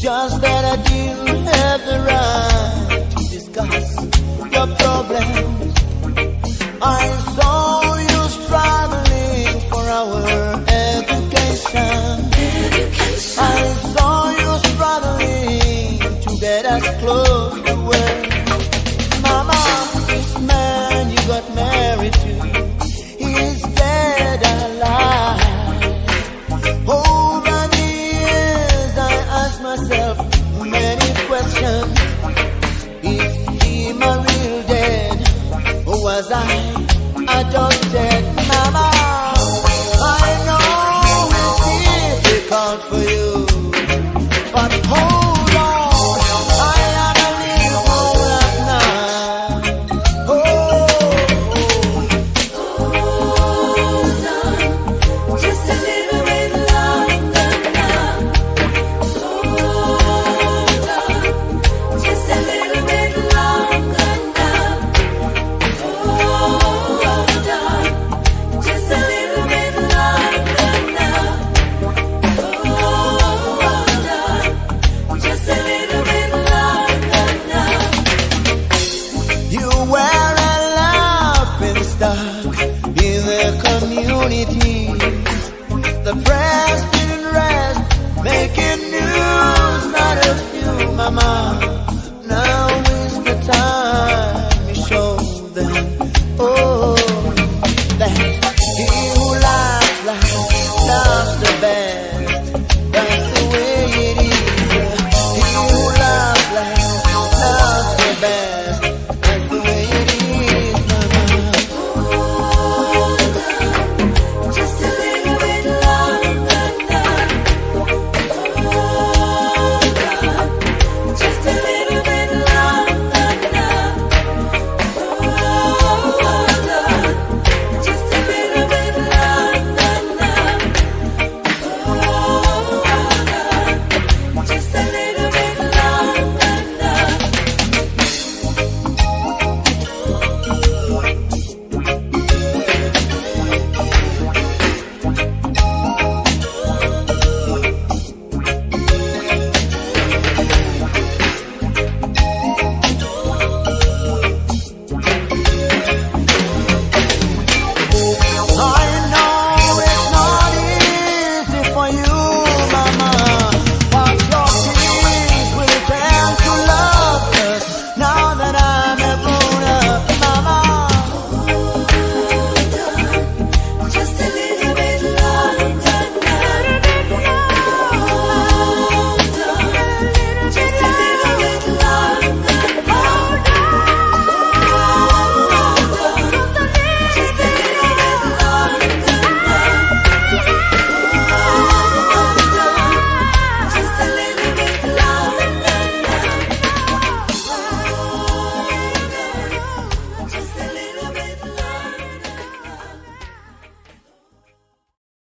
Just that I didn't have the right to discuss your problems. I saw you struggling for our education. I saw you struggling to get us close to where Mama, this man you got married to, he's dead or alive. Over the years I asked myself many questions. Is he my real dad, or was I adopted? Mama, I know it's difficult for you, but hold on, I am a little older now. Hold on, just a little bit longer now. Hold on, just a little bit longer now. Hold on, just a little bit longer now. Hold on, just a little bit longer now. You were a laughing stock in the community. The press didn't rest, making news out of you, Mama. Now is the time